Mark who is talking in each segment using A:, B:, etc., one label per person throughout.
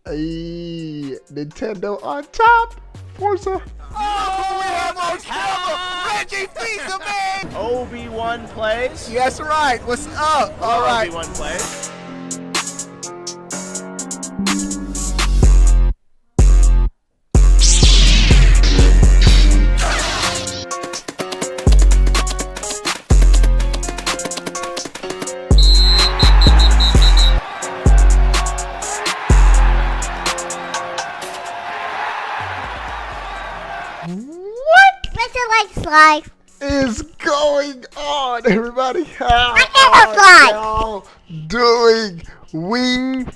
A: Hey, Nintendo on top. Forza.
B: Oh, we have on camera Reggie Fils-Aimé.
C: Obi-Wan plays.
B: Yes, right. What's up? All right.
C: Obi-Wan plays.
D: Life
A: is going on, everybody? How
D: I
A: y'all doing? We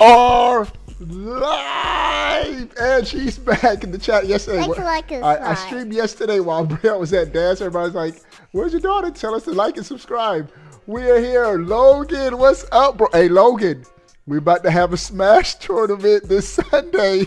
A: are live, and she's back in the chat yesterday. I streamed yesterday while Bria was at dance. Everybody's like, "Where's your daughter? Tell us to like and subscribe." We are here. Logan, what's up, bro? Hey, Logan, we about to have a Smash tournament this Sunday.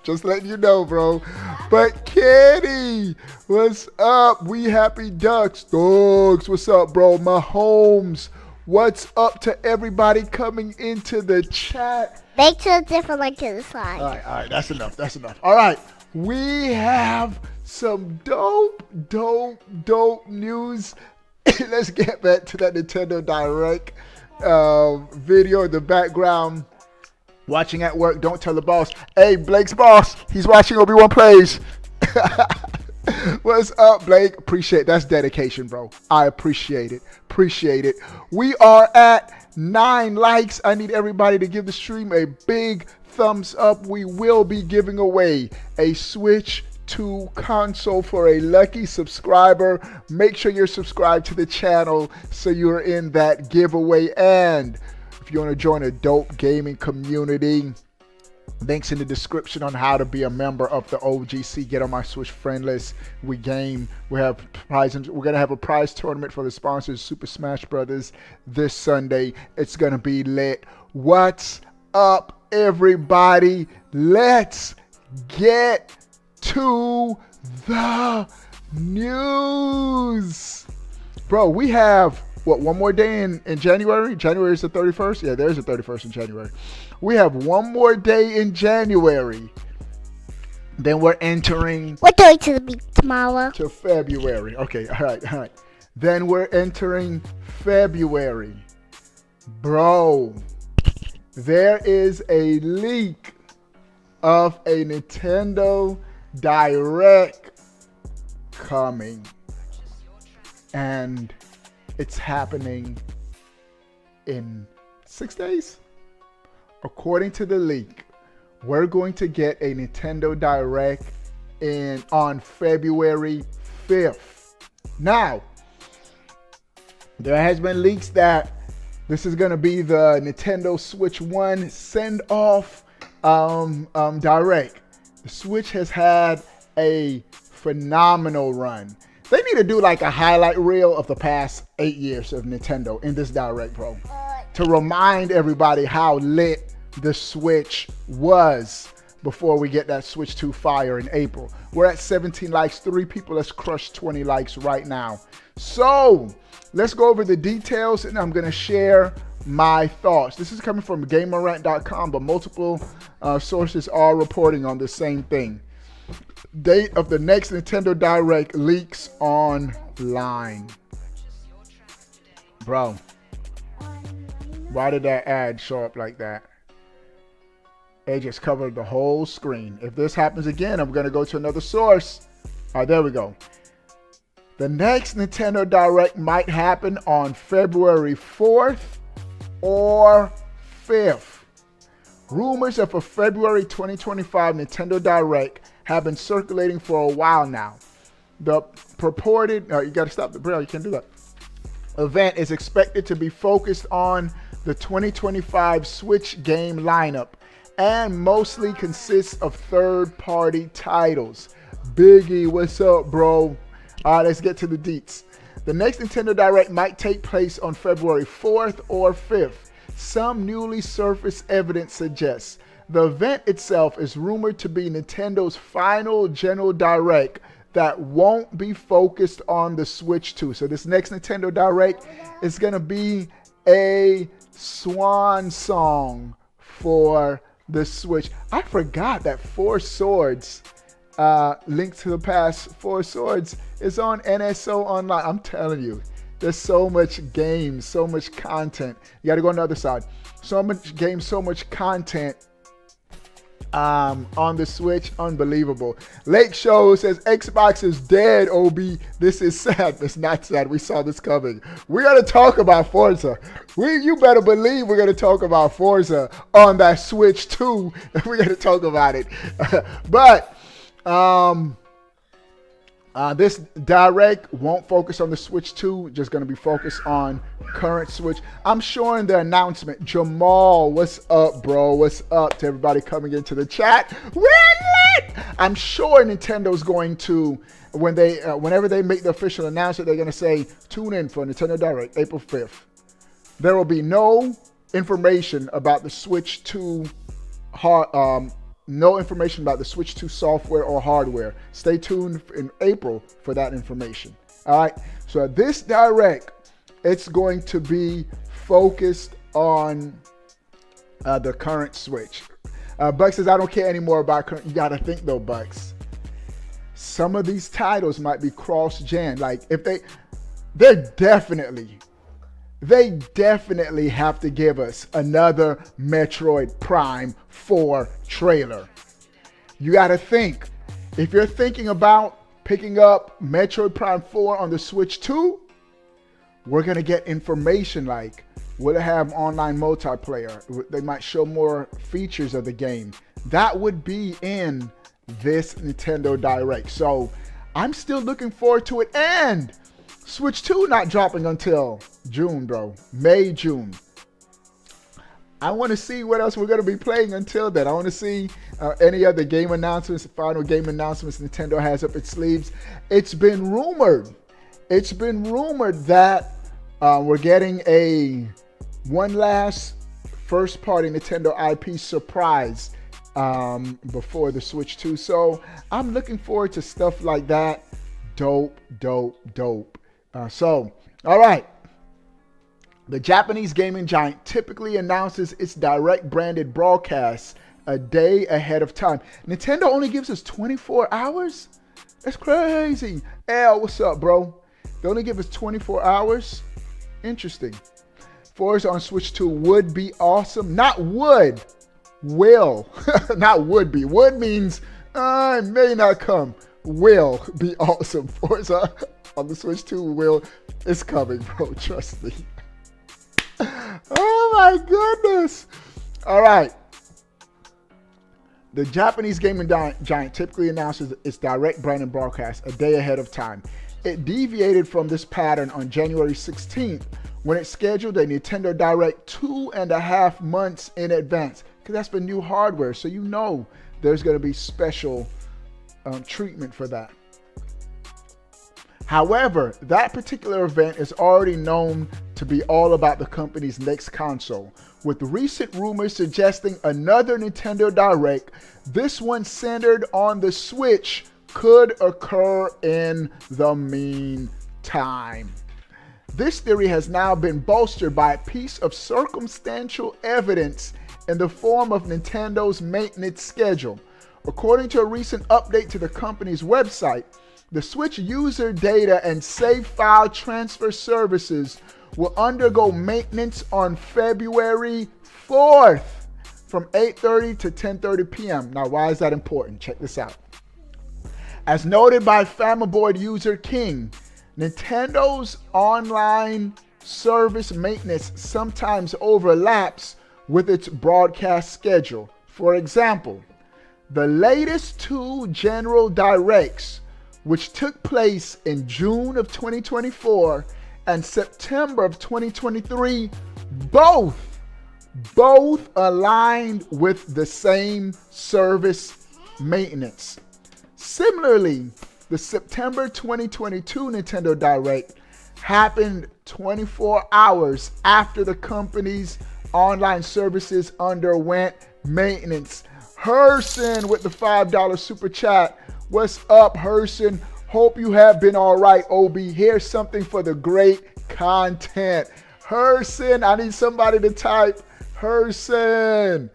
A: Just letting you know, bro. But Kenny, what's up? We Happy Ducks. Dogs, what's up, bro? Mahomes, what's up to everybody coming into the chat?
D: Make sure a different link to the slide.
A: All right. That's enough. All right. We have some dope news. Let's get back to that Nintendo Direct video in the background. Watching at work, don't tell the boss. Hey, Blake's boss, he's watching Obi-Wan Plays. What's up, Blake? Appreciate that's dedication, bro. I appreciate it. We are at 9 likes. I need everybody to give the stream a big thumbs up. We will be giving away a Switch 2 console for a lucky subscriber. Make sure you're subscribed to the channel so you're in that giveaway. And if you want to join a dope gaming community, links in the description on how to be a member of the OGC. Get on my Switch friend list. We game. We have prizes. We're gonna have a prize tournament for the sponsors, Super Smash Brothers, this Sunday. It's gonna be lit. What's up, everybody? Let's get to the news, bro. We have one more day in January? January is the 31st? Yeah, there's a 31st in January. We have one more day in January. Then we're entering...
D: We're going to the beach tomorrow.
A: To February. Okay, all right. Then we're entering February. Bro, there is a leak of a Nintendo Direct coming. And it's happening in 6 days. According to the leak, we're going to get a Nintendo Direct on February 5th. Now, there has been leaks that this is going to be the Nintendo Switch 1 send-off Direct. The Switch has had a phenomenal run. They need to do like a highlight reel of the past 8 years of Nintendo in this Direct, bro, to remind everybody how lit the Switch was before we get that Switch 2 fire in April. We're at 17 likes. 3 people has crushed 20 likes right now. So let's go over the details, and I'm going to share my thoughts. This is coming from gamerrant.com, but multiple sources are reporting on the same thing. Date of the next Nintendo Direct leaks online. Bro, why did that ad show up like that? It just covered the whole screen. If this happens again, I'm going to go to another source. All right, there we go. The next Nintendo Direct might happen on February 4th or 5th. Rumors of a February 2025 Nintendo Direct have been circulating for a while now. The purported, you got to stop the bro, you can't do that. Event is expected to be focused on the 2025 Switch game lineup and mostly consists of third-party titles. Biggie, what's up, bro? All right, let's get to the deets. The next Nintendo Direct might take place on February 4th or 5th. Some newly surfaced evidence suggests the event itself is rumored to be Nintendo's final general Direct that won't be focused on the Switch 2. So this next Nintendo Direct is going to be a swan song for the Switch. I forgot that Four Swords, Link to the Past, Four Swords is on NSO Online. I'm telling you, there's so much games, so much content. You got to go on the other side. So much games, so much content on the Switch. Unbelievable. Lake Show says Xbox is dead, OB. This is sad. It's not sad. We saw this coming. We're going to talk about Forza. You better believe we're going to talk about Forza on that Switch too. We're going to talk about it. But this direct won't focus on the Switch 2, just going to be focused on current Switch. I'm sure in the announcement, Jamal, what's up, bro? What's up to everybody coming into the chat? We're lit! I'm sure Nintendo's going to, whenever they make the official announcement, they're going to say, tune in for Nintendo Direct, April 5th. There will be no information about the Switch 2 no information about the Switch 2 software or hardware. Stay tuned in April for that information. All right. So this direct, it's going to be focused on the current Switch. Buck says, I don't care anymore about current. You got to think though, Bucks. Some of these titles might be cross-gen. Like if they definitely have to give us another Metroid Prime 4 trailer. You got to think, if you're thinking about picking up Metroid Prime 4 on the Switch 2, we're going to get information like, will it have online multiplayer? They might show more features of the game. That would be in this Nintendo Direct. So I'm still looking forward to it. And Switch 2 not dropping until June, bro. May, June. I want to see what else we're going to be playing until then. I want to see any other game announcements, final game announcements Nintendo has up its sleeves. It's been rumored that we're getting one last first-party Nintendo IP surprise before the Switch 2. So I'm looking forward to stuff like that. Dope. All right. The Japanese gaming giant typically announces its direct branded broadcasts a day ahead of time. Nintendo only gives us 24 hours? That's crazy. L, what's up, bro? They only give us 24 hours? Interesting. Forza on Switch 2 would be awesome. Not would. Will. Not would be. Would means it may not come. Will be awesome. Forza on the Switch 2 it's coming, bro. Trust me. Oh my goodness. All right. The Japanese gaming giant typically announces its direct branded broadcast a day ahead of time. It deviated from this pattern on January 16th when it scheduled a Nintendo Direct 2.5 months in advance, because that's for new hardware. So you know there's going to be special treatment for that. However, that particular event is already known to be all about the company's next console, with recent rumors suggesting another Nintendo Direct, this one centered on the Switch, could occur in the meantime. This theory has now been bolstered by a piece of circumstantial evidence in the form of Nintendo's maintenance schedule. According to a recent update to the company's website, the Switch user data and save file transfer services will undergo maintenance on February 4th from 8:30 to 10:30 p.m. Now, why is that important? Check this out. As noted by Famaboard user King, Nintendo's online service maintenance sometimes overlaps with its broadcast schedule. For example, the latest two General Directs, which took place in June of 2024 and September of 2023, both aligned with the same service maintenance. Similarly, the September 2022 Nintendo Direct happened 24 hours after the company's online services underwent maintenance. Herson with the $5 super chat. What's up, Herson? Hope you have been all right, OB. Here's something for the great content. Herson, I need somebody to type. Herson,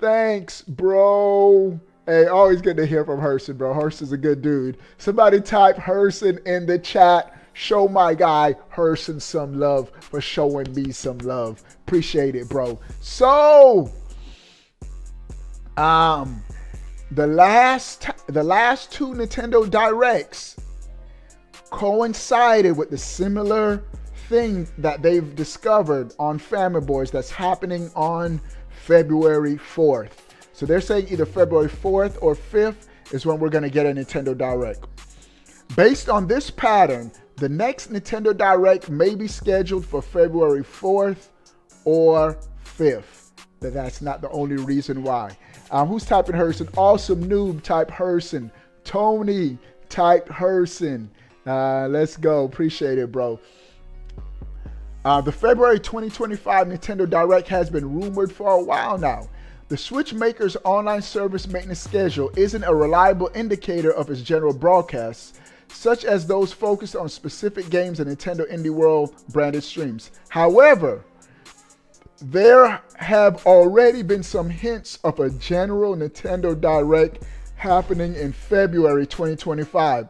A: Thanks, bro. Hey, always good to hear from Herson, bro. Herson's a good dude. Somebody type Herson in the chat. Show my guy Herson some love for showing me some love. Appreciate it, bro. So, the last two Nintendo Directs coincided with the similar thing that they've discovered on Family Boards that's happening on February 4th. So they're saying either February 4th or 5th is when we're going to get a Nintendo Direct. Based on this pattern, the next Nintendo Direct may be scheduled for February 4th or 5th. But that's not the only reason why. Who's typing Herson? Awesome Noob, type Herson. Tony, type Herson. Let's go. Appreciate it, bro. The February 2025 Nintendo Direct has been rumored for a while now. The Switch maker's online service maintenance schedule isn't a reliable indicator of its general broadcasts, such as those focused on specific games and Nintendo Indie World branded streams. However, there have already been some hints of a general Nintendo Direct happening in February 2025.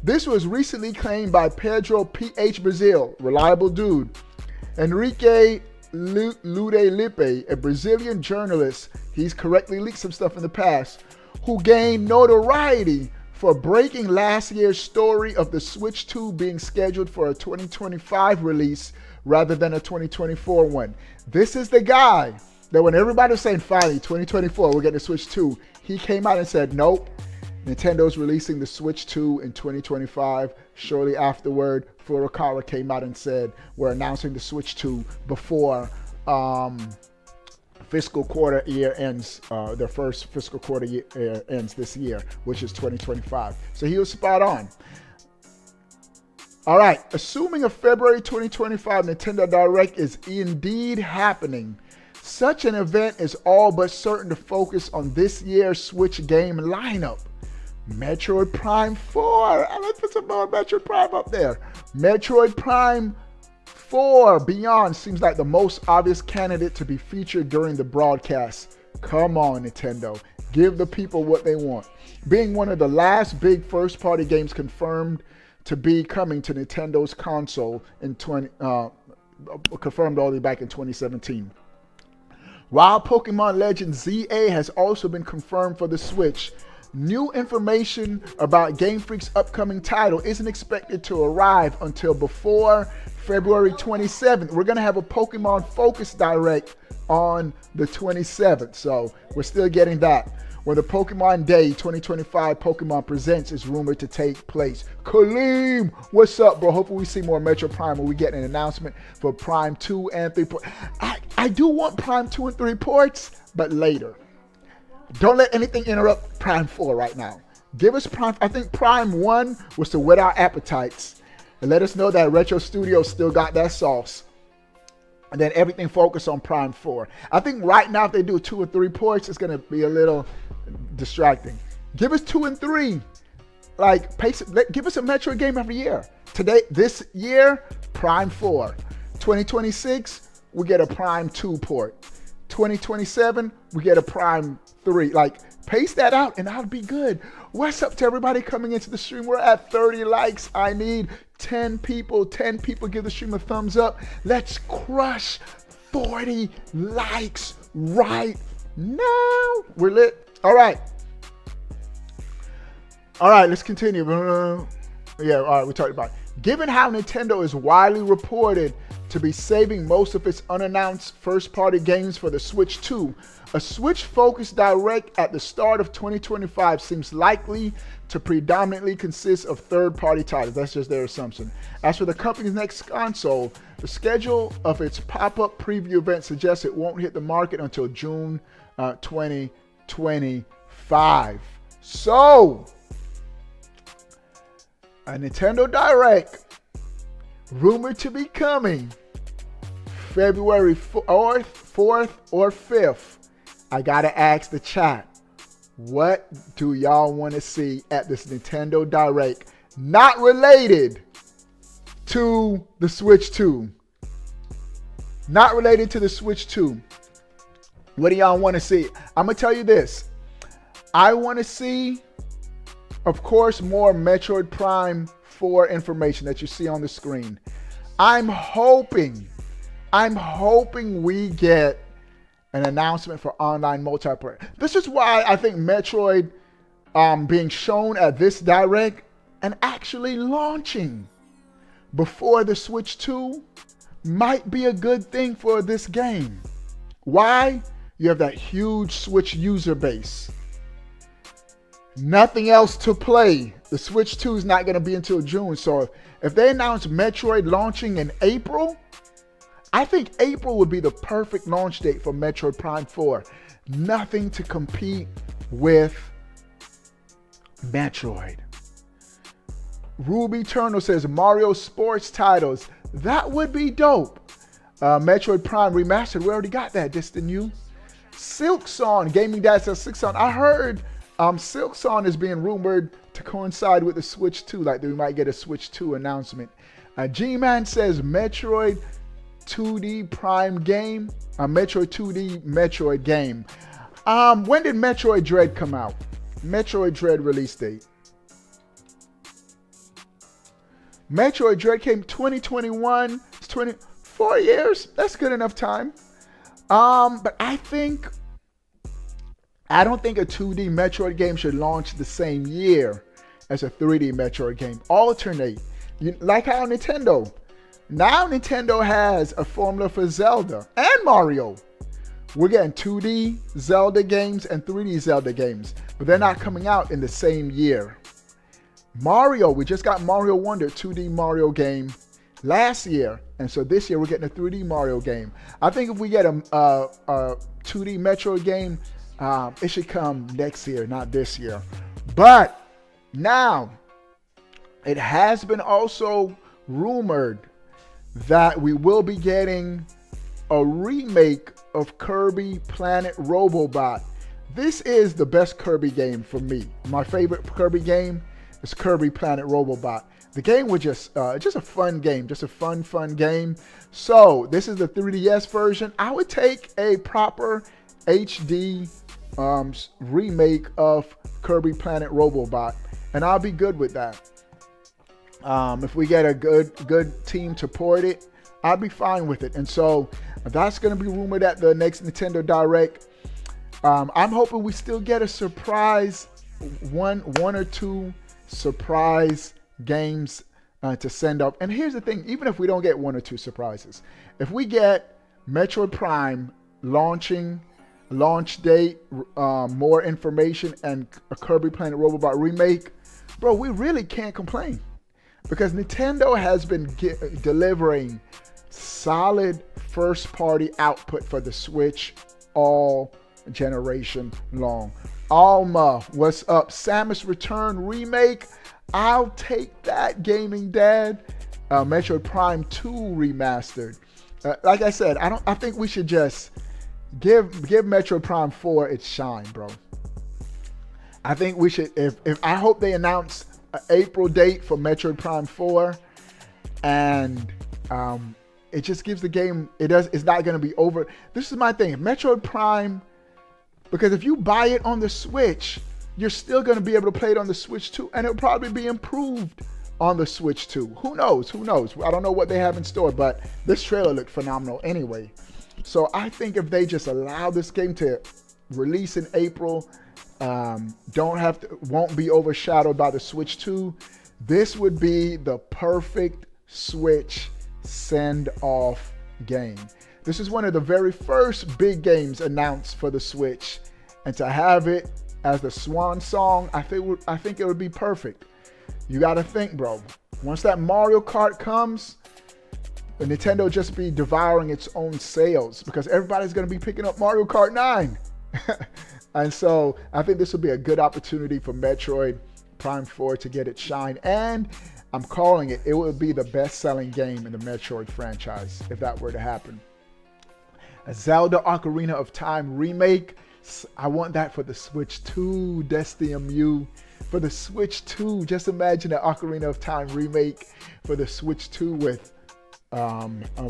A: This was recently claimed by Pedro PH Brazil, reliable dude, Enrique Ludelipe, a Brazilian journalist. He's correctly leaked some stuff in the past, who gained notoriety for breaking last year's story of the Switch 2 being scheduled for a 2025 release rather than a 2024 one. This is the guy that when everybody was saying, finally, 2024, we're getting a Switch 2, he came out and said, nope, Nintendo's releasing the Switch 2 in 2025. Shortly afterward, Furukawa came out and said, we're announcing the Switch 2 before fiscal quarter year ends, their first fiscal quarter year ends this year, which is 2025. So he was spot on. All right, assuming a February 2025 Nintendo Direct is indeed happening, such an event is all but certain to focus on this year's Switch game lineup. Metroid Prime 4. Let's put some more Metroid Prime up there. Metroid Prime 4 Beyond seems like the most obvious candidate to be featured during the broadcast. Come on, Nintendo. Give the people what they want. Being one of the last big first-party games confirmed to be coming to Nintendo's console in confirmed all the way back in 2017. While Pokemon Legend ZA has also been confirmed for the Switch, new information about Game Freak's upcoming title isn't expected to arrive until before February 27th. We're going to have a Pokemon Focus Direct on the 27th, so we're still getting that. When the Pokemon Day 2025 Pokemon Presents is rumored to take place. Kaleem, what's up, bro? Hopefully we see more Metro Prime when we get an announcement for Prime 2 and 3 ports. I do want Prime 2 and 3 ports, but later. Don't let anything interrupt Prime 4 right now. Give us Prime. I think Prime 1 was to whet our appetites and let us know that Retro Studios still got that sauce. And then everything focused on Prime 4. I think right now if they do 2 or 3 ports, it's going to be a little distracting. Give us 2 and 3. Like, give us a Metroid game every year. This year, Prime 4. 2026, we get a Prime 2 port. 2027, we get a Prime 3. Like, pace that out and that'll be good. What's up to everybody coming into the stream? We're at 30 likes. I need 10 people. 10 people give the stream a thumbs up. Let's crush 40 likes right now. We're lit. All right. All right, let's continue. Yeah, all right, we talked about it. Given how Nintendo is widely reported to be saving most of its unannounced first-party games for the Switch 2, a Switch-focused Direct at the start of 2025 seems likely to predominantly consist of third-party titles. That's just their assumption. As for the company's next console, the schedule of its pop-up preview event suggests it won't hit the market until June 2025. So, a Nintendo Direct rumored to be coming February 4th or 5th. I gotta ask the chat, what do y'all want to see at this Nintendo Direct not related to the Switch 2? Not related to the Switch 2. What do y'all want to see? I'm going to tell you this. I want to see, of course, more Metroid Prime 4 information that you see on the screen. I'm hoping we get an announcement for online multiplayer. This is why I think Metroid being shown at this Direct and actually launching before the Switch 2 might be a good thing for this game. Why? You have that huge Switch user base. Nothing else to play. The Switch 2 is not going to be until June. So if they announce Metroid launching in April, I think April would be the perfect launch date for Metroid Prime 4. Nothing to compete with Metroid. Ruby Eternal says Mario sports titles. That would be dope. Metroid Prime Remastered. We already got that. Just the new. Silksong. Gaming Dad says Silksong. I heard Silksong is being rumored to coincide with the Switch 2. Like we might get a Switch 2 announcement. G-Man says Metroid 2D Prime game. Metroid 2D Metroid game. When did Metroid Dread come out? Metroid Dread release date. Metroid Dread came 2021. It's 24 years. That's good enough time. But I don't think a 2D Metroid game should launch the same year as a 3D Metroid game. Alternate. Like how Nintendo. Now Nintendo has a formula for Zelda and Mario. We're getting 2D Zelda games and 3D Zelda games, but they're not coming out in the same year. Mario, we just got Mario Wonder 2D Mario game last year, and so this year we're getting a 3D Mario game. I think if we get a 2D Metroid game, it should come next year, not this year. But now, it has been also rumored that we will be getting a remake of Kirby Planet Robobot. This is the best Kirby game for me. My favorite Kirby game is Kirby Planet Robobot. The game was just a fun game, just a fun game. So this is the 3DS version. I would take a proper HD remake of Kirby Planet Robobot, and I'll be good with that. If we get a good team to port it, I'll be fine with it. And so that's going to be rumored at the next Nintendo Direct. I'm hoping we still get a surprise, one or two surprise games to send up. And here's the thing, even if we don't get one or two surprises, if we get Metroid Prime launch date, more information, and a Kirby Planet Robobot remake, bro, we really can't complain. Because Nintendo has been delivering solid first-party output for the Switch all generation long. Alma, what's up? Samus Return remake. I'll take that, Gaming Dad. Metroid Prime 2 remastered. Like I said, I think we should just give Metroid Prime 4 its shine, bro. I think we should. If I hope they announce April date for Metroid Prime 4, and it just gives the game, it's not going to be over. This is my thing, Metroid Prime, because if you buy it on the Switch, you're still going to be able to play it on the Switch 2, and it'll probably be improved on the Switch 2. Who knows? I don't know what they have in store, but this trailer looked phenomenal anyway. So I think if they just allow this game to release in April, won't be overshadowed by the Switch 2, this would be the perfect Switch send-off game. This is one of the very first big games announced for the Switch, and to have it as the swan song, I think it would be perfect. You got to think, bro. Once that Mario Kart comes, the Nintendo just be devouring its own sales because everybody's going to be picking up Mario Kart 9. And so I think this will be a good opportunity for Metroid Prime 4 to get its shine. And I'm calling it, it would be the best-selling game in the Metroid franchise if that were to happen. A Zelda Ocarina of Time remake. I want that for the Switch 2, DestiMU. For the Switch 2, just imagine an Ocarina of Time remake for the Switch 2 with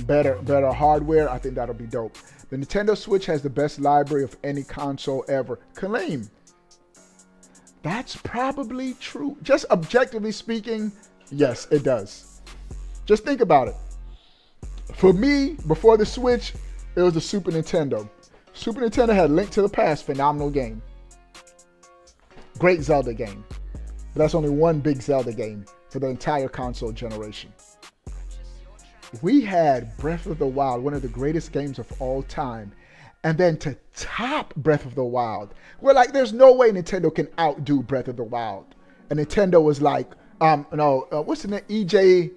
A: better hardware, I think that'll be dope. The Nintendo Switch has the best library of any console ever. Kaleem, that's probably true. Just objectively speaking, yes, it does. Just think about it. For me, before the Switch, it was the Super Nintendo. Super Nintendo had Link to the Past, phenomenal game. Great Zelda game. But that's only one big Zelda game for the entire console generation. We had Breath of the Wild, one of the greatest games of all time. And then to top Breath of the Wild, we're like, there's no way Nintendo can outdo Breath of the Wild. And Nintendo was like, what's the name? EJ,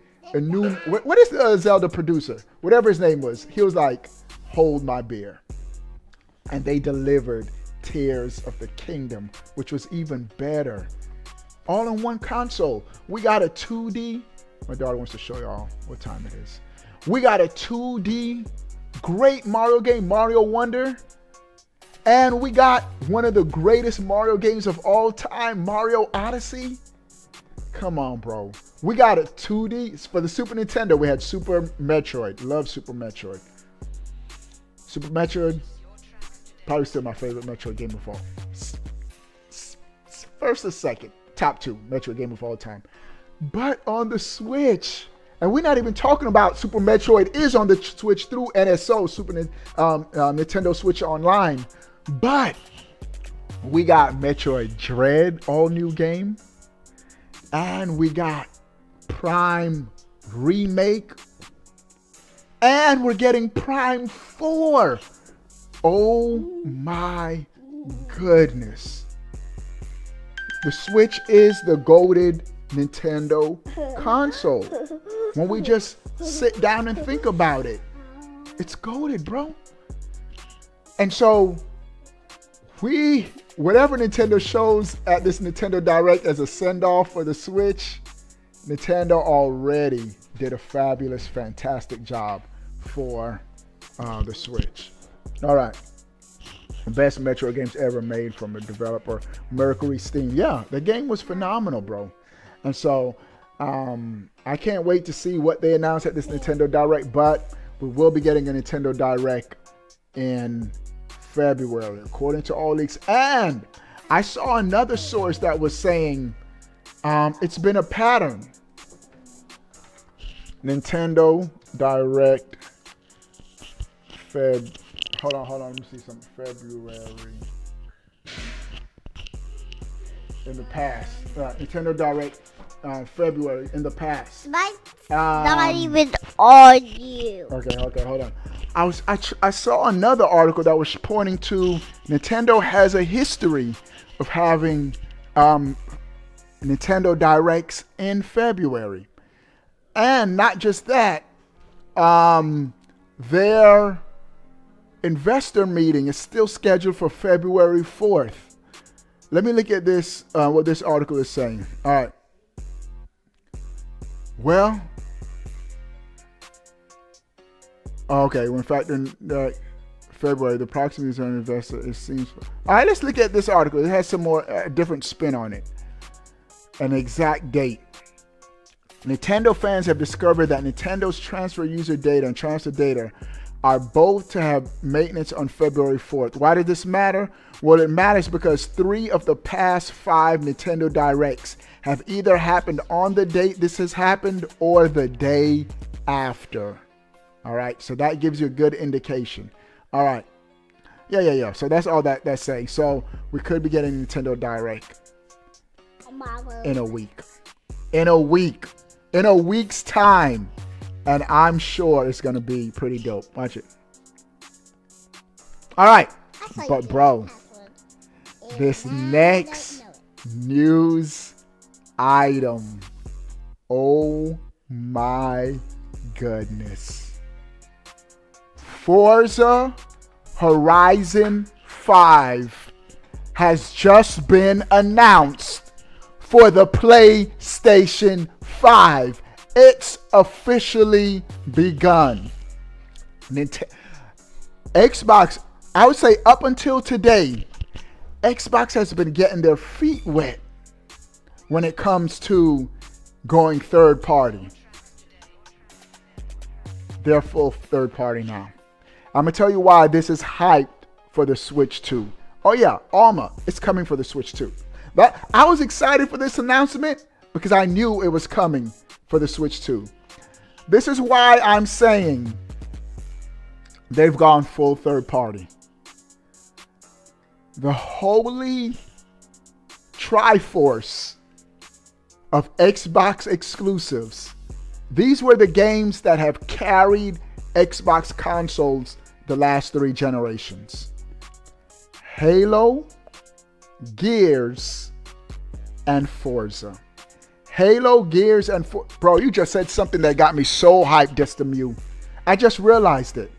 A: what is the Zelda producer? Whatever his name was. He was like, hold my beer. And they delivered Tears of the Kingdom, which was even better. All in one console. We got a 2D. My daughter wants to show y'all what time it is. We got a 2D great Mario game, Mario Wonder. And we got one of the greatest Mario games of all time, Mario Odyssey. Come on, bro. We got a 2D. For the Super Nintendo, we had Super Metroid. Love Super Metroid. Super Metroid, probably still my favorite Metroid game of all. First or second, top two Metroid game of all time. But on the Switch, and we're not even talking about Super Metroid is on the Switch through NSO, Nintendo Switch Online. But we got Metroid Dread, all new game. And we got Prime Remake. And we're getting Prime 4. Oh my goodness. The Switch is the goated Nintendo console. When we just sit down and think about it, it's goated, bro. And so whatever Nintendo shows at this Nintendo Direct as a send-off for the Switch, Nintendo already did a fabulous, fantastic job for the Switch. All right. The best Metroid games ever made from a developer, Mercury Steam. Yeah, the game was phenomenal, bro. And so I can't wait to see what they announce at this Nintendo Direct, but we will be getting a Nintendo Direct in February, according to all leaks. And I saw another source that was saying it's been a pattern. Nintendo Direct Hold on, let me see something. February. In the past. Nintendo Direct February in the past.
D: That's not even on you.
A: Okay, hold on. I saw another article that was pointing to Nintendo has a history of having Nintendo Directs in February. And not just that, their investor meeting is still scheduled for February 4th. Let me look at this, what this article is saying. All right. Well, okay. In fact, in February, the proximity is an investor. It seems. All right. Let's look at this article. It has some more different spin on it. An exact date. Nintendo fans have discovered that Nintendo's transfer user data and transfer data are both to have maintenance on February 4th. Why did this matter? Well, it matters because 3 of the past 5 Nintendo Directs have either happened on the date this has happened or the day after. All right, so that gives you a good indication. All right. Yeah. So that's all that's saying. So we could be getting Nintendo Direct in a week. In a week's time. And I'm sure it's going to be pretty dope. Watch it. All right. But, bro, this next news item. Oh, my goodness. Forza Horizon 5 has just been announced for the PlayStation 5. It's officially begun. Xbox, I would say up until today, Xbox has been getting their feet wet when it comes to going third party. they're full third party now. I'm going to tell you why this is hyped for the Switch 2. Oh yeah, Alma, it's coming for the Switch 2. I was excited for this announcement because I knew it was coming for the Switch 2. This is why I'm saying they've gone full third party. The holy Triforce of Xbox exclusives. These were the games that have carried Xbox consoles the last 3 generations. Halo, Gears, and Forza. Halo, Gears, and Forza. Bro, you just said something that got me so hyped, just to Mew. I just realized it.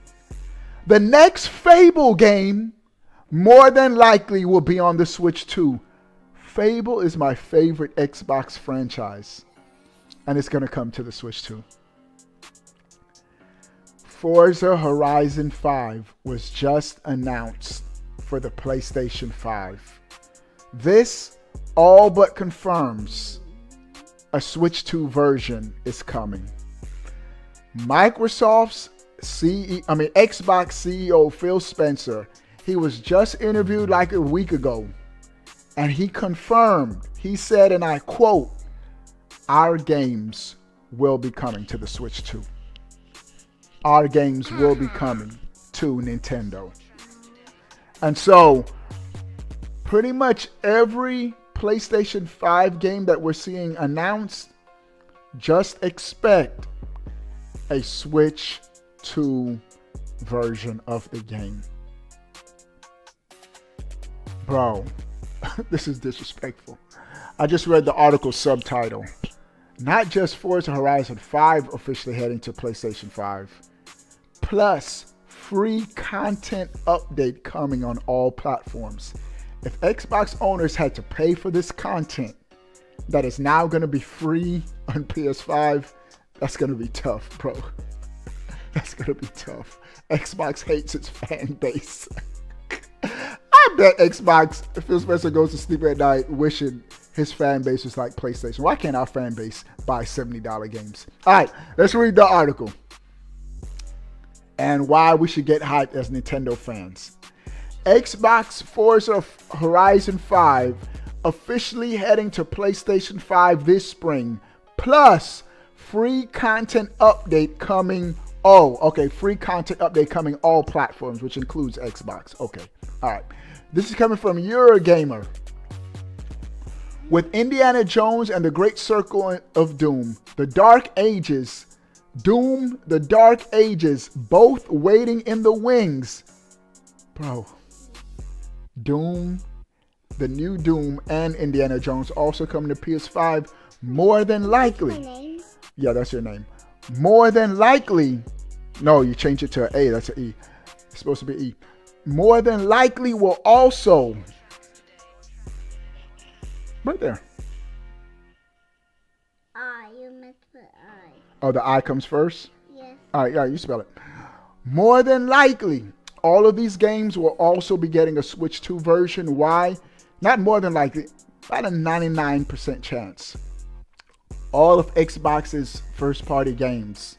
A: The next Fable game more than likely will be on the Switch 2. Fable is my favorite Xbox franchise, and it's going to come to the Switch 2. Forza Horizon 5 was just announced for the PlayStation 5. This all but confirms a Switch 2 version is coming. Xbox CEO Phil Spencer, he was just interviewed like a week ago, and he confirmed, he said, and I quote, "Our games will be coming to the Switch 2. Our games will be coming to Nintendo." And so, pretty much every PlayStation 5 game that we're seeing announced, just expect a Switch 2 version of the game. Bro, this is disrespectful. I just read the article subtitle. Not just Forza Horizon 5 officially heading to PlayStation 5, plus free content update coming on all platforms. If Xbox owners had to pay for this content that is now going to be free on PS5, that's going to be tough, bro. That's going to be tough. Xbox hates its fan base. I bet Xbox, Phil Spencer goes to sleep at night wishing his fan base was like PlayStation. Why can't our fan base buy $70 games? All right, let's read the article and why we should get hyped as Nintendo fans. Xbox Forza Horizon 5 officially heading to PlayStation 5 this spring, plus free content update coming. Oh, okay, free content update coming all platforms, which includes Xbox. Okay, all right. This is coming from Eurogamer. With Indiana Jones and the Great Circle of Doom, The Dark Ages, both waiting in the wings. Bro, Doom, the new Doom, and Indiana Jones also coming to PS5 more than likely. Yeah, that's your name. More than likely. No, you change it to an A. That's an E. It's supposed to be E. More than likely will also. Right there.
D: You missed the I.
A: Oh, the I comes first?
D: Yes.
A: All right, yeah, you spell it. More than likely, all of these games will also be getting a Switch 2 version. Why? Not more than likely, about a 99% chance. All of Xbox's first-party games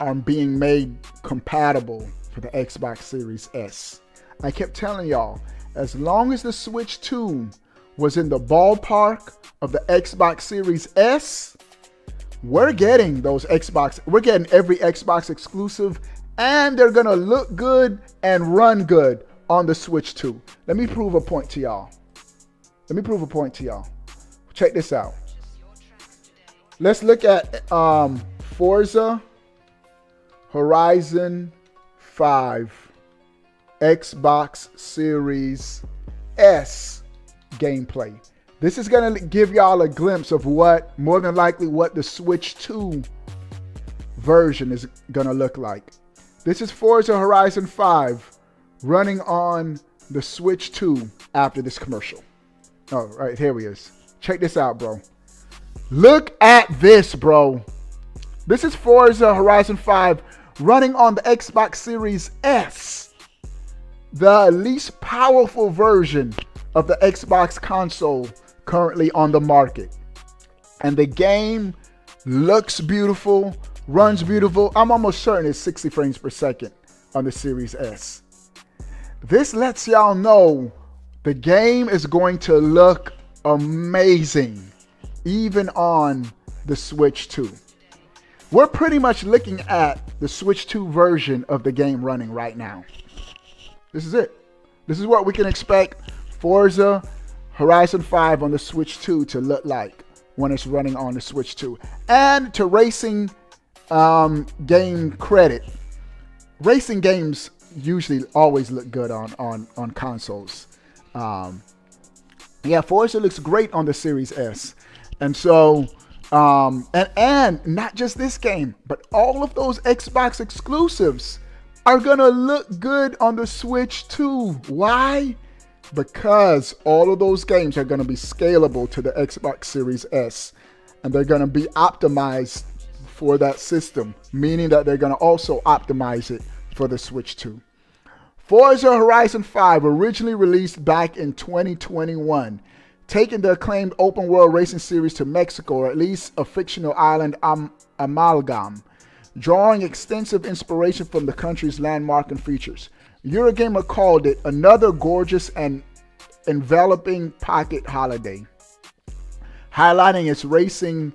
A: are being made compatible for the Xbox Series S. I kept telling y'all, as long as the Switch 2 was in the ballpark of the Xbox Series S, we're getting every Xbox exclusive, and they're gonna look good and run good on the Switch 2. Let me prove a point to y'all. Check this out. Let's look at Forza Horizon 5 Xbox Series S gameplay. This is going to give y'all a glimpse of what, more than likely, what the Switch 2 version is going to look like. This is Forza Horizon 5 running on the Switch 2 after this commercial. Oh, right, here he is. Check this out, bro. Look at this, bro. This is Forza Horizon 5 running on the Xbox Series S, the least powerful version of the Xbox console currently on the market. And the game looks beautiful, runs beautiful. I'm almost certain it's 60 frames per second on the Series S. This lets y'all know the game is going to look amazing, even on the Switch 2. We're pretty much looking at the Switch 2 version of the game running right now. This is it. This is what we can expect Forza Horizon 5 on the Switch 2 to look like when it's running on the Switch 2. And to racing game credit, racing games usually always look good on consoles. Yeah, Forza looks great on the Series S. And so, and not just this game, but all of those Xbox exclusives are gonna look good on the Switch too. Why? Because all of those games are gonna be scalable to the Xbox Series S, and they're gonna be optimized for that system, meaning that they're gonna also optimize it for the Switch 2. Forza Horizon 5 originally released back in 2021, taking the acclaimed open world racing series to Mexico, or at least a fictional island amalgam, drawing extensive inspiration from the country's landmark and features. Eurogamer called it another gorgeous and enveloping pocket holiday, highlighting its racing,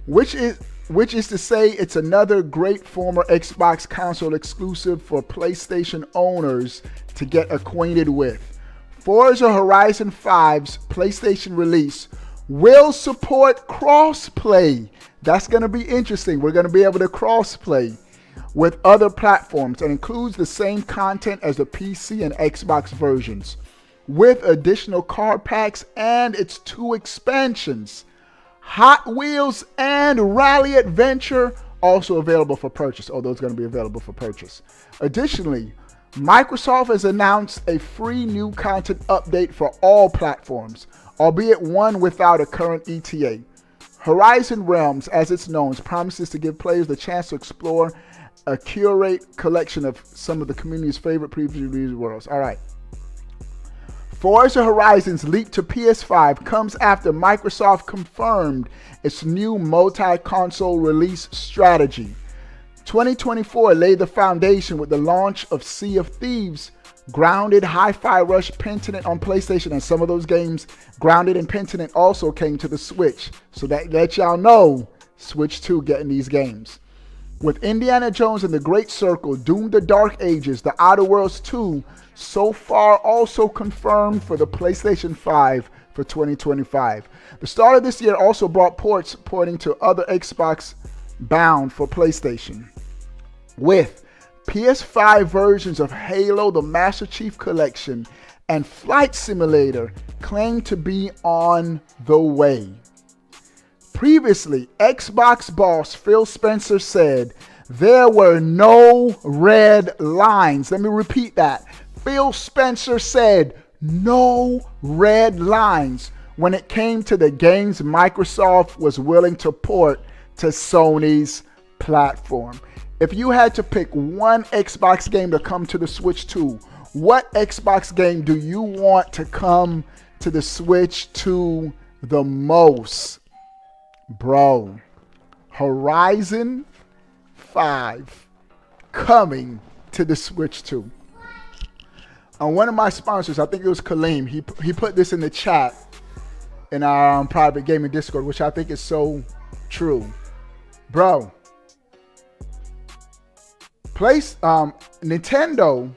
A: which is to say it's another great former Xbox console exclusive for PlayStation owners to get acquainted with. Forza Horizon 5's PlayStation release will support crossplay. That's going to be interesting. We're going to be able to crossplay with other platforms and includes the same content as the PC and Xbox versions, with additional card packs and its 2 expansions, Hot Wheels and Rally Adventure, also available for purchase. Oh, those are going to be available for purchase. Additionally, Microsoft has announced a free new content update for all platforms, albeit one without a current ETA. Horizon Realms, as it's known, promises to give players the chance to explore a curate collection of some of the community's favorite previously released worlds. All right. Forza Horizon's leap to PS5 comes after Microsoft confirmed its new multi-console release strategy. 2024 laid the foundation with the launch of Sea of Thieves, Grounded, Hi-Fi Rush, Pentiment on PlayStation, and some of those games, Grounded and Pentiment, also came to the Switch. So that lets y'all know Switch 2 getting these games. With Indiana Jones and the Great Circle, Doom the Dark Ages, The Outer Worlds 2, so far also confirmed for the PlayStation 5 for 2025. The start of this year also brought ports porting to other Xbox bound for PlayStation, with PS5 versions of Halo, the Master Chief Collection, and Flight Simulator claimed to be on the way. Previously, Xbox boss Phil Spencer said there were no red lines. Let me repeat that. Phil Spencer said no red lines when it came to the games Microsoft was willing to port to Sony's platform. If you had to pick one Xbox game to come to the Switch 2, what Xbox game do you want to come to the Switch 2 the most? Bro, Horizon 5 coming to the Switch 2. On one of my sponsors, I think it was Kaleem, he put this in the chat in our private gaming Discord, which I think is so true. Bro, Nintendo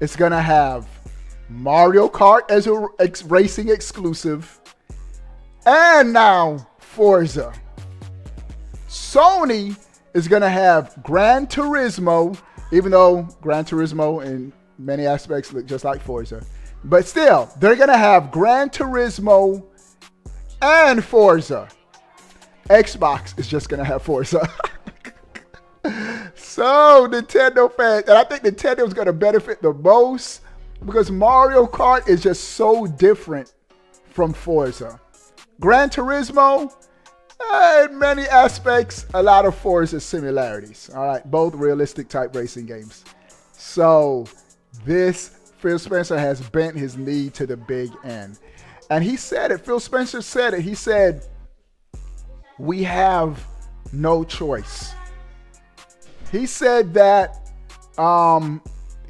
A: is going to have Mario Kart as a racing exclusive, and now Forza. Sony is going to have Gran Turismo, even though Gran Turismo in many aspects look just like Forza. But still, they're going to have Gran Turismo and Forza. Xbox is just going to have Forza. So, Nintendo fans, and I think Nintendo is going to benefit the most because Mario Kart is just so different from Forza. Gran Turismo, in many aspects, a lot of Forza similarities. All right, both realistic type racing games. So, this Phil Spencer has bent his knee to the big end. And he said it, Phil Spencer said it, he said, we have no choice. He said that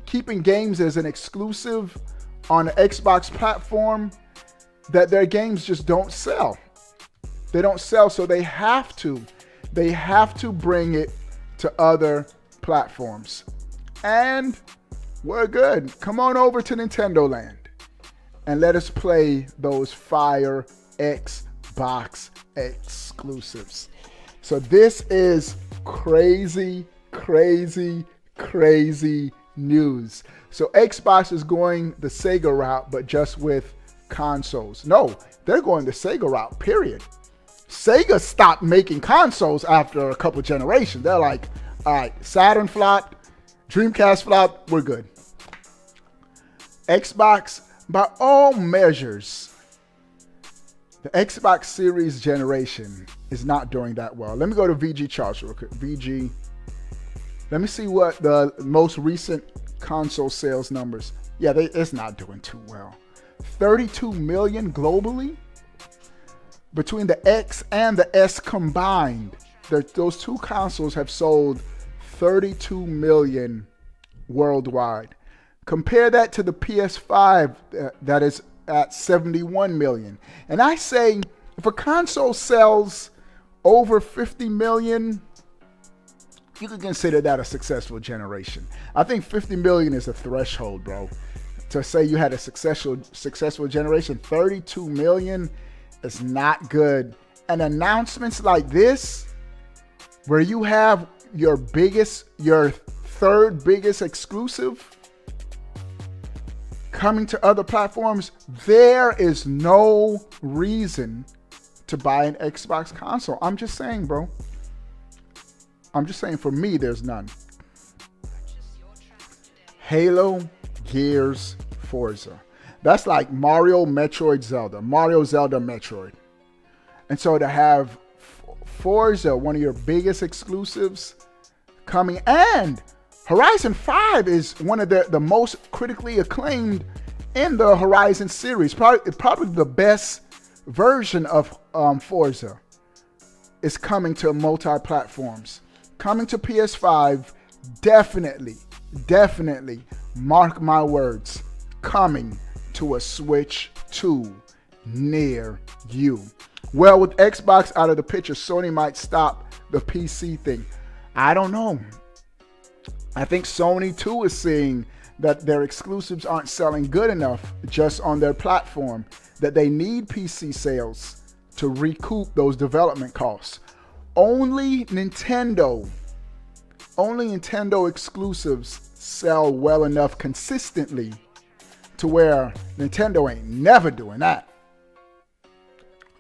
A: keeping games as an exclusive on the Xbox platform, that their games just don't sell. They don't sell, so they have to bring it to other platforms. And we're good. Come on over to Nintendo Land and let us play those fire Xbox exclusives. So this is crazy, crazy, crazy news. So Xbox is going the Sega route, but just with consoles. No, they're going the Sega route, period. Sega stopped making consoles after a couple generations. They're like, all right, Saturn flopped, Dreamcast flopped, we're good. Xbox, by all measures, the Xbox Series generation is not doing that well. Let me go to VG charts real quick. VG. Let me see what the most recent console sales numbers. Yeah, it's not doing too well. 32 million globally. Between the X and the S combined, those two consoles have sold 32 million worldwide. Compare that to the PS5 that is at 71 million. And I say, if a console sells over 50 million, you can consider that a successful generation. I think 50 million is a threshold, bro. To say you had a successful generation, 32 million is not good. And announcements like this, where you have your third biggest exclusive coming to other platforms, there is no reason to buy an Xbox console. I'm just saying, bro. I'm just saying, for me, there's none. Halo, Gears, Forza. That's like Mario, Metroid, Zelda. Mario, Zelda, Metroid. And so to have Forza, one of your biggest exclusives, coming, and Horizon 5 is one of the most critically acclaimed in the Horizon series. Probably the best version of Forza is coming to multi-platforms. Coming to PS5, definitely, mark my words, coming to a Switch 2 near you. Well, with Xbox out of the picture, Sony might stop the PC thing. I don't know. I think Sony too is seeing that their exclusives aren't selling good enough just on their platform, that they need PC sales to recoup those development costs. Only Nintendo exclusives sell well enough consistently to where Nintendo ain't never doing that.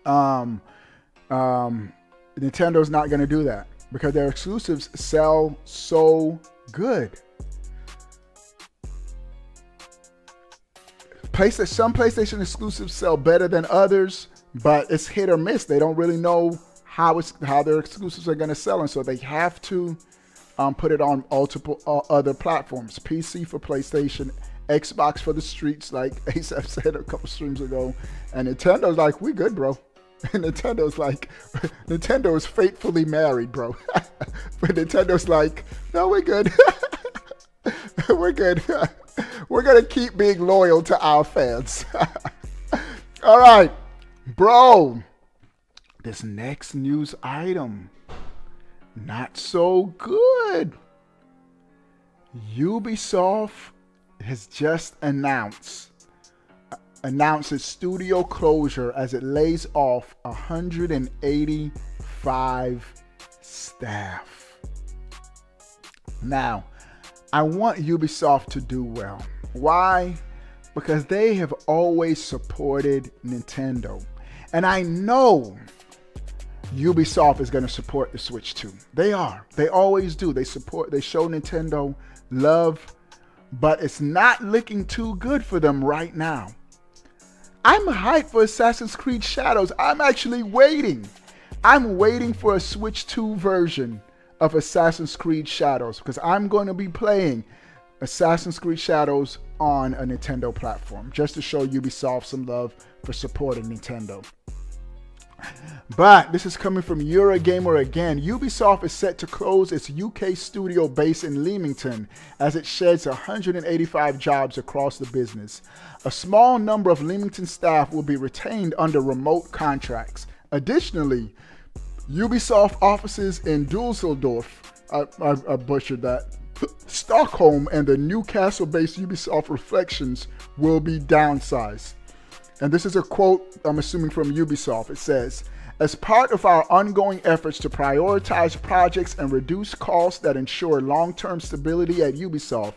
A: Nintendo's not going to do that because their exclusives sell so good. Some PlayStation exclusives sell better than others, but it's hit or miss. They don't really know how their exclusives are going to sell, and so they have to put it on multiple other platforms. PC for PlayStation, Xbox for the streets, like ASAP said a couple streams ago, and Nintendo's like, we good, bro. And Nintendo is faithfully married, bro. But Nintendo's like, no, we're good. We're good. We're going to keep being loyal to our fans. All right, bro. This next news item, not so good. Ubisoft has just announced its studio closure as it lays off 185 staff. Now, I want Ubisoft to do well. Why? Because they have always supported Nintendo. And I know Ubisoft is going to support the Switch 2. They are. They always do. They show Nintendo love, but it's not looking too good for them right now. I'm hyped for Assassin's Creed Shadows. I'm actually waiting. I'm waiting for a Switch 2 version of Assassin's Creed Shadows because I'm going to be playing Assassin's Creed Shadows on a Nintendo platform just to show Ubisoft some love for supporting Nintendo. But this is coming from Eurogamer again. Ubisoft is set to close its UK studio base in Leamington as it sheds 185 jobs across the business. A small number of Leamington staff will be retained under remote contracts. Additionally, Ubisoft offices in Dusseldorf, I butchered that, Stockholm, and the Newcastle-based Ubisoft Reflections will be downsized. And this is a quote, I'm assuming from Ubisoft. It says, "As part of our ongoing efforts to prioritize projects and reduce costs that ensure long-term stability at Ubisoft,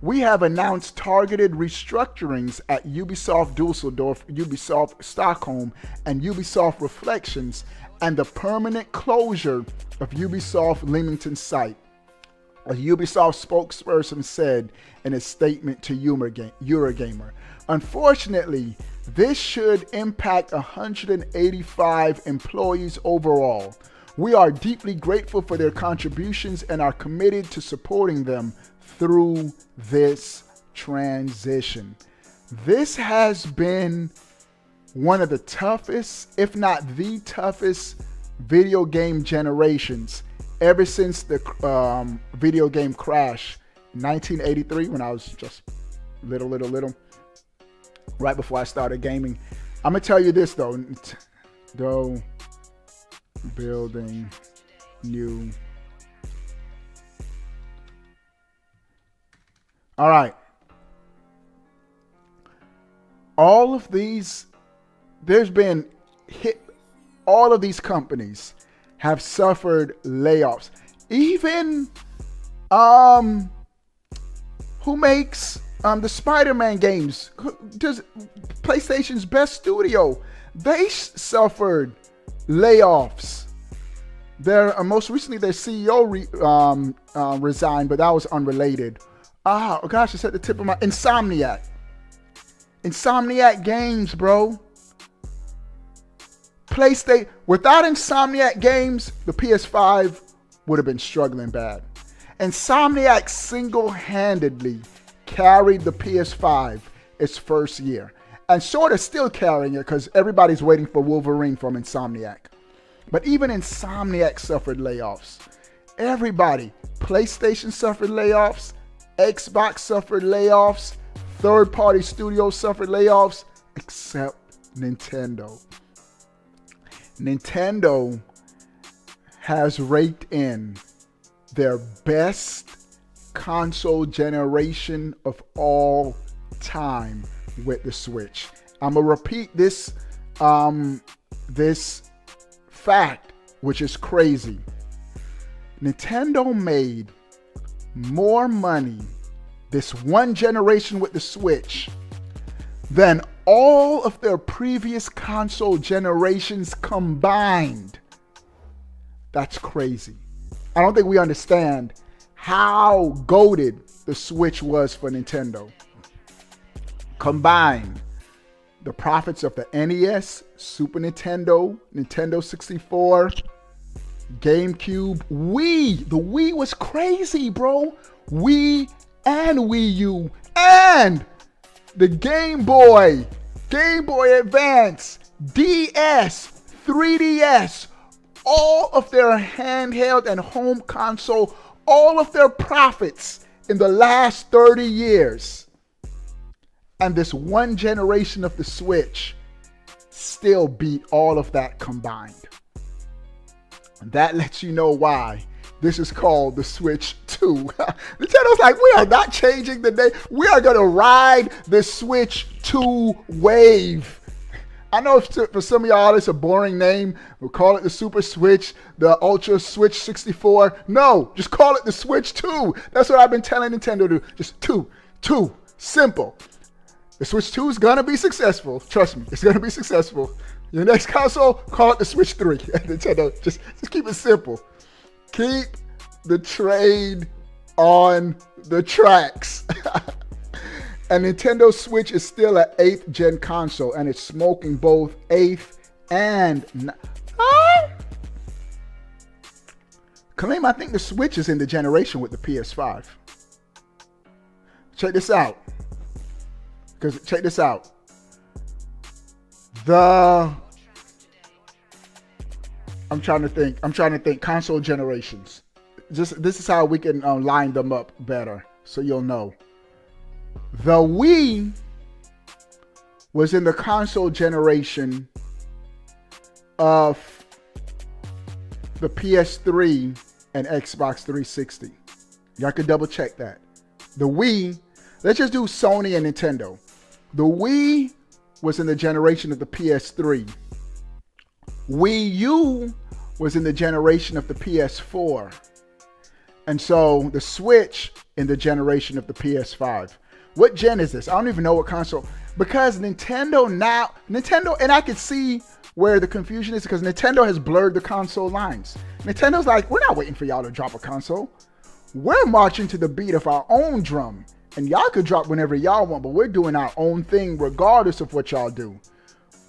A: we have announced targeted restructurings at Ubisoft Dusseldorf, Ubisoft Stockholm, and Ubisoft Reflections, and the permanent closure of Ubisoft Leamington site," a Ubisoft spokesperson said in a statement to Eurogamer. "Unfortunately, this should impact 185 employees overall. We are deeply grateful for their contributions and are committed to supporting them through this transition." This has been one of the toughest, if not the toughest, video game generations ever since the video game crash in 1983, when I was just little, right before I started gaming. I'm gonna tell you this though, building new. All right. All of these, all of these companies have suffered layoffs. Even who makes the Spider-Man games, does PlayStation's best studio, they suffered layoffs. Most recently their CEO resigned, but that was unrelated. Oh gosh, it's at the tip of my Insomniac Games, bro. PlayStation, without Insomniac Games, the PS5 would have been struggling bad. Insomniac single-handedly carried the PS5 its first year, and sort of still carrying it because everybody's waiting for Wolverine from Insomniac. But even Insomniac suffered layoffs. Everybody, PlayStation suffered layoffs, Xbox suffered layoffs, third-party studios suffered layoffs, except Nintendo. Nintendo has raked in their best console generation of all time with the Switch. I'm gonna repeat this this fact, which is crazy. Nintendo made more money this one generation with the Switch than all of their previous console generations combined. That's crazy. I don't think we understand how goated the Switch was for Nintendo. Combine the profits of the NES, Super Nintendo, Nintendo 64, GameCube, Wii. The Wii was crazy, bro. Wii and Wii U and the Game Boy, Game Boy Advance, DS, 3DS, all of their handheld and home console, all of their profits in the last 30 years. And this one generation of the Switch still beat all of that combined. And that lets you know why this is called the Switch 2. Nintendo's like, we are not changing the name. We are going to ride the Switch 2 wave. I know for some of y'all it's a boring name. We'll call it the Super Switch, the Ultra Switch 64. No, just call it the Switch 2. That's what I've been telling Nintendo to do. Just two, simple. The Switch 2 is going to be successful. Trust me, it's going to be successful. Your next console, call it the Switch 3. Nintendo, just keep it simple. Keep the train on the tracks. And Nintendo Switch is still an 8th gen console, and it's smoking both 8th and... Kaleem, I think the Switch is in the generation with the PS5. Check this out. Check this out. The I'm trying to think. Console generations. This is how we can line them up better, so you'll know. The Wii was in the console generation of the PS3 and Xbox 360. Y'all could double check that. The Wii, let's just do Sony and Nintendo. The Wii was in the generation of the PS3. Wii U was in the generation of the PS4. And so the Switch in the generation of the PS5. What gen is this? I don't even know what console. Because Nintendo, and I could see where the confusion is because Nintendo has blurred the console lines. Nintendo's like, we're not waiting for y'all to drop a console. We're marching to the beat of our own drum. And y'all could drop whenever y'all want, but we're doing our own thing regardless of what y'all do.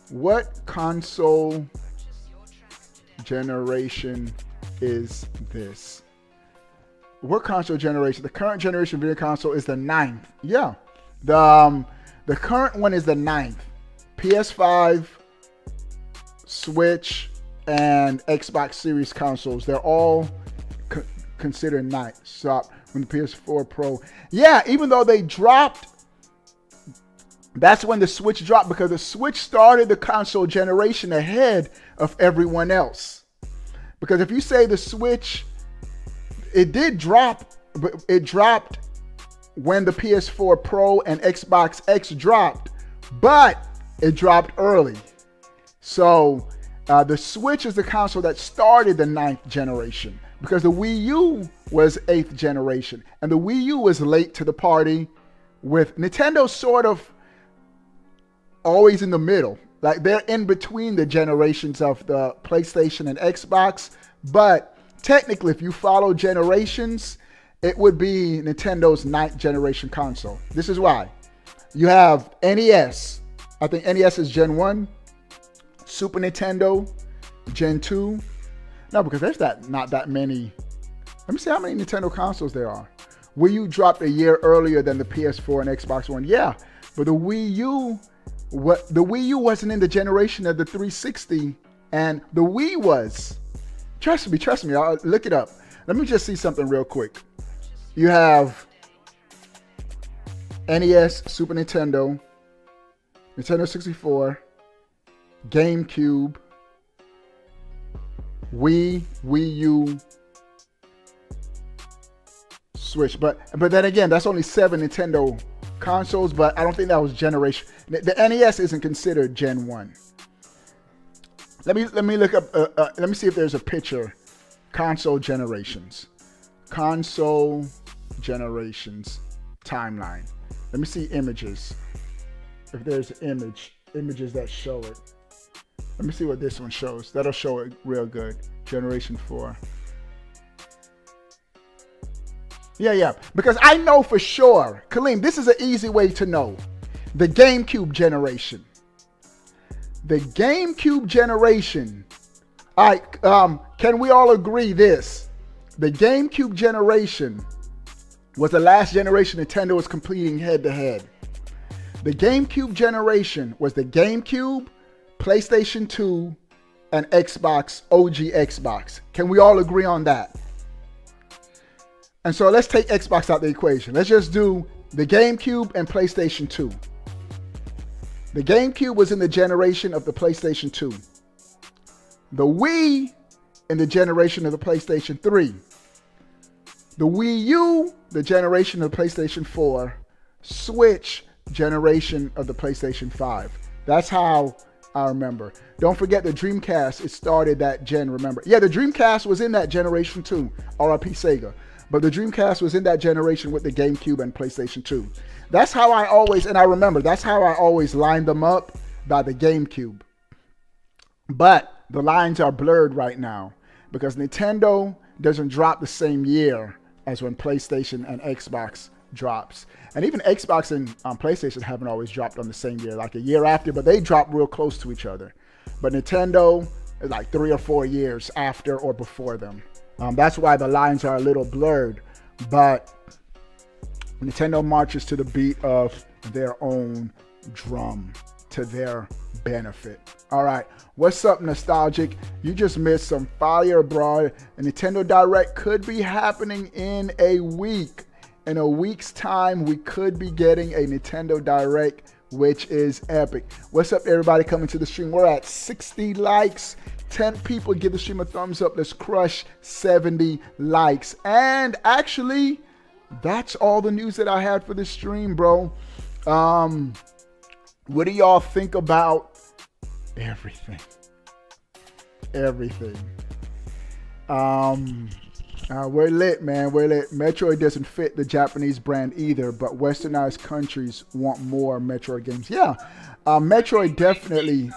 A: What console generation is this? What console generation? The current generation video console is the 9th. Yeah. The current one is the 9th. PS5, Switch, and Xbox Series consoles. They're all considered 9th. So when the PS4 Pro. Yeah, even though they dropped, that's when the Switch dropped because the Switch started the console generation ahead of everyone else. Because if you say the Switch, it did drop, but it dropped when the PS4 Pro and Xbox X dropped, but it dropped early. So the Switch is the console that started the 9th generation because the Wii U was 8th generation. And the Wii U was late to the party with Nintendo sort of always in the middle. Like they're in between the generations of the PlayStation and Xbox. But technically, if you follow generations, it would be Nintendo's 9th generation console. This is why. You have NES. I think NES is Gen 1. Super Nintendo, Gen 2. No, because there's not that many. Let me see how many Nintendo consoles there are. Wii U dropped a year earlier than the PS4 and Xbox One. Yeah, but the Wii U wasn't in the generation of the 360, and the Wii was. Trust me, I'll look it up. Let me just see something real quick. You have NES, Super Nintendo, Nintendo 64, GameCube, Wii U, Switch. But then again, that's only 7 Nintendo consoles, but I don't think that was generation. The NES isn't considered Gen 1. Let me look up. Let me see if there's a picture. Console generations timeline. Let me see images. If there's images that show it. Let me see what this one shows. That'll show it real good. Generation 4. Yeah. Because I know for sure, Kaleem, this is an easy way to know. The GameCube generation. The GameCube generation. All right, can we all agree this? The GameCube generation was the last generation Nintendo was competing head-to-head. The GameCube generation was the GameCube, PlayStation 2, and Xbox, OG Xbox. Can we all agree on that? And so let's take Xbox out of the equation. Let's just do the GameCube and PlayStation 2. The GameCube was in the generation of the PlayStation 2. The Wii in the generation of the PlayStation 3. The Wii U, the generation of the PlayStation 4. Switch, generation of the PlayStation 5. That's how I remember. Don't forget the Dreamcast. It started that gen, remember. Yeah, the Dreamcast was in that generation too. RIP Sega. But the Dreamcast was in that generation with the GameCube and PlayStation 2. That's how I always, and I remember, that's how I always lined them up by the GameCube. But the lines are blurred right now because Nintendo doesn't drop the same year as when PlayStation and Xbox drops. And even Xbox and PlayStation haven't always dropped on the same year, like a year after, but they drop real close to each other. But Nintendo is like 3 or 4 years after or before them. That's why the lines are a little blurred. But Nintendo marches to the beat of their own drum. to their benefit. All right, what's up, Nostalgic? You just missed some fire, bro. A Nintendo Direct could be happening in a week. In a week's time, we could be getting a Nintendo Direct, which is epic. What's up, everybody coming to the stream? We're at 60 likes. 10 people give the stream a thumbs up. Let's crush 70 likes. And actually, that's all the news that I had for this stream, bro. What do y'all think about everything? Everything. We're lit, man. We're lit. Metroid doesn't fit the Japanese brand either, but westernized countries want more Metroid games. Yeah, Metroid definitely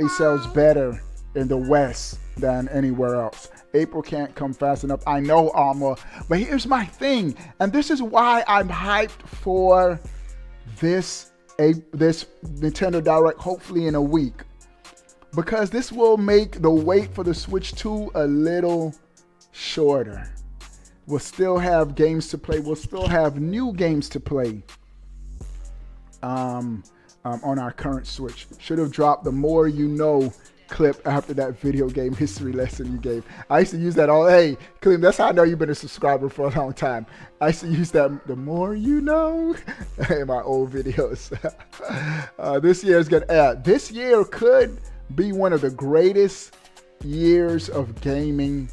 A: sells better in the West than anywhere else. April can't come fast enough. I know, Alma, but here's my thing, and this is why I'm hyped for this Nintendo Direct, hopefully in a week, because this will make the wait for the Switch 2 a little shorter. We'll still have games to play. We'll still have new games to play on our current Switch. Should have dropped the More You Know clip after that video game history lesson you gave. I used to use that all. Hey, Clem, that's how I know you've been a subscriber for a long time. I used to use that, the more you know, in my old videos. This year could be one of the greatest years of gaming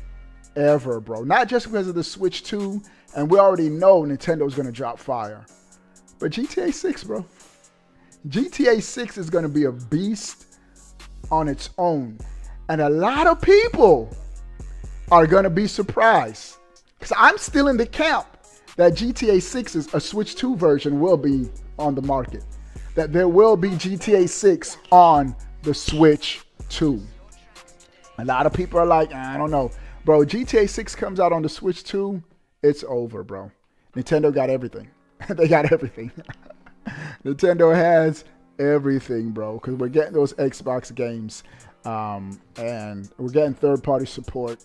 A: ever, bro. Not just because of the Switch 2, and we already know Nintendo's going to drop fire, but GTA 6, bro. GTA 6 is going to be a beast on its own, and a lot of people are going to be surprised, because I'm still in the camp that GTA 6's a Switch 2 version will be on the market, that there will be GTA 6 on the Switch 2. A lot of people are like, I don't know, bro. GTA 6 comes out on the Switch 2, it's over, bro. Nintendo got everything. They got everything. Nintendo has everything, bro, because we're getting those Xbox games, and we're getting third-party support.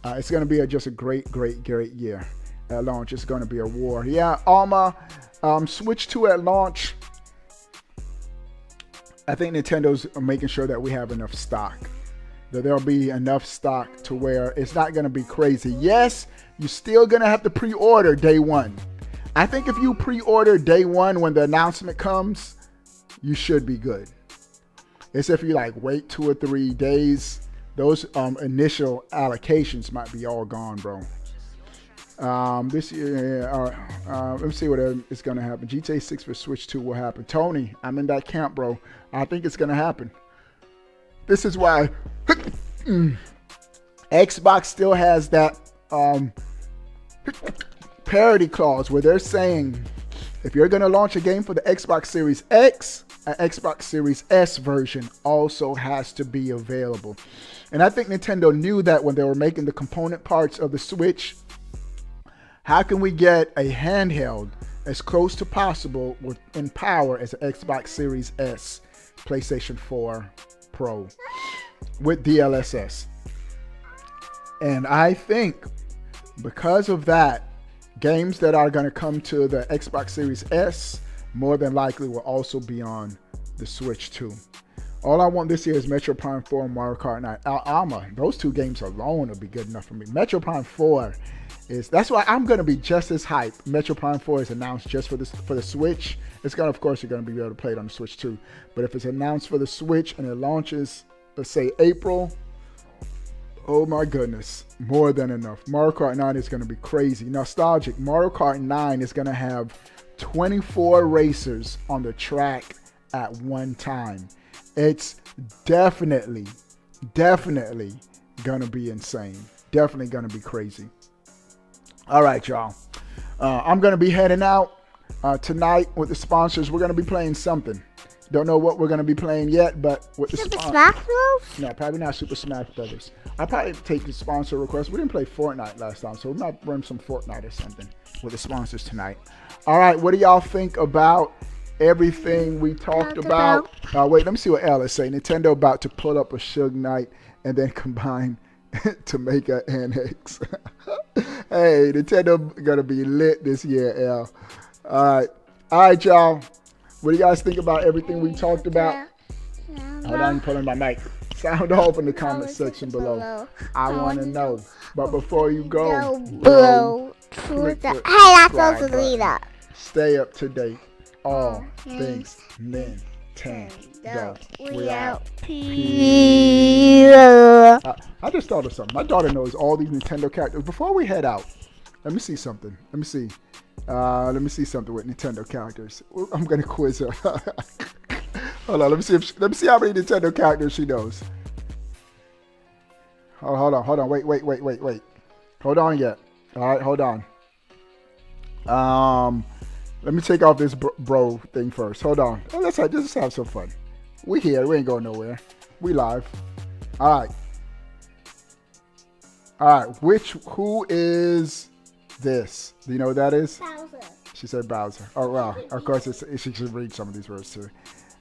A: It's going to be just a great year at launch. It's going to be a war. Yeah, Alma, Switch 2 at launch. I think Nintendo's making sure that we have enough stock, that there'll be enough stock to where it's not going to be crazy. Yes, you're still going to have to pre-order day one. I think if you pre-order day one when the announcement comes, you should be good. It's if you like wait 2 or 3 days, those initial allocations might be all gone, bro. This year, let me see what is going to happen. GTA 6 for Switch 2 will happen. Tony, I'm in that camp, bro. I think it's going to happen. This is why Xbox still has that parity clause where they're saying if you're going to launch a game for the Xbox Series X, an Xbox Series S version also has to be available. And I think Nintendo knew that when they were making the component parts of the Switch. How can we get a handheld as close to possible in power as an Xbox Series S, PlayStation 4 Pro with DLSS? And I think because of that, games that are going to come to the Xbox Series S more than likely will also be on the Switch 2. All I want this year is Metro Prime 4 and Mario Kart 9. Alma, those 2 games alone will be good enough for me. Metro Prime 4 that's why I'm going to be just as hyped. Metro Prime 4 is announced just for the Switch. It's going to, of course, you're going to be able to play it on the Switch too. But if it's announced for the Switch and it launches, let's say April, oh my goodness, more than enough. Mario Kart 9 is going to be crazy. Nostalgic, Mario Kart 9 is going to have 24 racers on the track at one time. It's definitely going to be insane. Definitely going to be crazy. All right, y'all. I'm going to be heading out tonight with the sponsors. We're going to be playing something. Don't know what we're going to be playing yet, but with the
D: Super Smash Bros?
A: No, probably not Super Smash Brothers. I'll probably take the sponsor request. We didn't play Fortnite last time, so we might run some Fortnite or something with the sponsors tonight. All right, what do y'all think about everything we talked about? Wait, let me see what Alice say. Nintendo about to pull up a Suge Knight and then combine to make an NX. Hey, Nintendo gonna be lit this year, L. All right, y'all. What do you guys think about everything we talked about? Hold on, I'm pulling my mic. Sound off in the comment section below. I want to know. But before you go,
D: Bro,
A: click the
D: hey, that's
A: subscribe
D: supposed to be that.
A: stay up to date. All things Nintendo. We out.
D: Peace.
A: I just thought of something. My daughter knows all these Nintendo characters. Before we head out, let me see something. Let me see. Let me see something with Nintendo characters. I'm gonna quiz her. Hold on. Let me see how many Nintendo characters she knows. Oh, hold on. Wait. Hold on yet. All right, hold on. Let me take off this bro thing first. Hold on. Let's just have some fun. We here. We ain't going nowhere. We live. All right. Who is this? Do you know what that is?
D: Bowser.
A: She said Bowser. Oh wow. Of course, she should read some of these words too.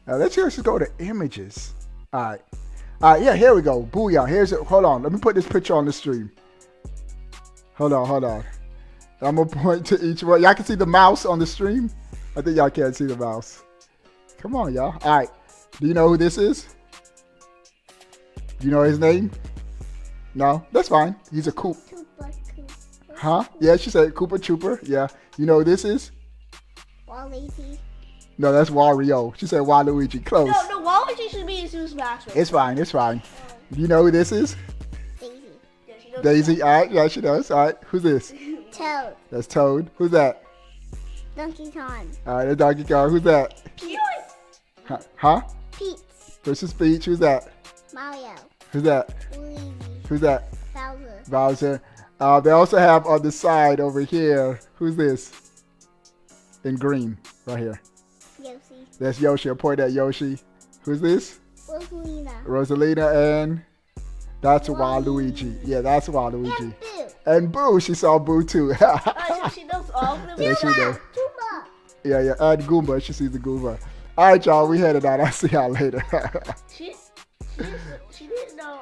A: Let's just go to images. All right. Yeah. Here we go. Booyah. Hold on. Let me put this picture on the stream. Hold on. I'm gonna point to each one. Y'all can see the mouse on the stream. I think y'all can't see the mouse. Come on, y'all. All right. Do you know who this is? Do you know his name? No? That's fine. He's a Coop. Huh? Yeah, she said Koopa Trooper. Yeah. You know who this is?
D: Waluigi.
A: No, that's Wario. She said Waluigi. Close.
E: No, Waluigi should be in Super Smash Bros.
A: It's fine. Do you know who this is?
D: Daisy.
E: Yeah, she knows
A: Daisy. All right. Yeah, she does. All right. Who's this?
D: Toad.
A: That's Toad. Who's that?
D: Donkey Kong.
A: All right. That's Donkey Kong. Who's that?
E: Peach.
A: Huh?
D: Peach.
A: Versus Peach. Who's that?
D: Mario.
A: Who's that?
D: Luigi.
A: Who's that?
D: Bowser.
A: Bowser. They also have on the side over here. Who's this? In green, right here.
D: Yoshi.
A: That's Yoshi. I'll point at Yoshi. Who's this?
D: Rosalina.
A: Rosalina, and that's Waluigi. Yeah, that's Waluigi.
D: Boo.
A: And Boo. She saw Boo too.
E: She knows all of them.
A: Yeah, she does.
D: Tuba.
A: Yeah. And Goomba. She sees the Goomba. All right, y'all. We headed out. I'll see y'all later.
E: She didn't know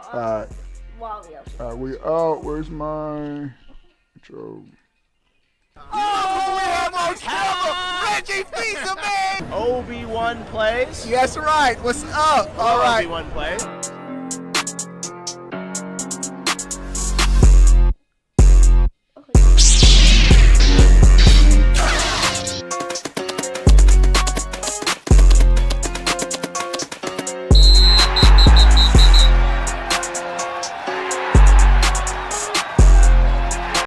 E: Waluigi.
A: We out. Where's my intro?
B: Oh, we have our camera! Reggie Fils-Aimé!
C: Obi-Wan plays.
B: Yes, right. What's up? All right.
C: Obi-Wan plays.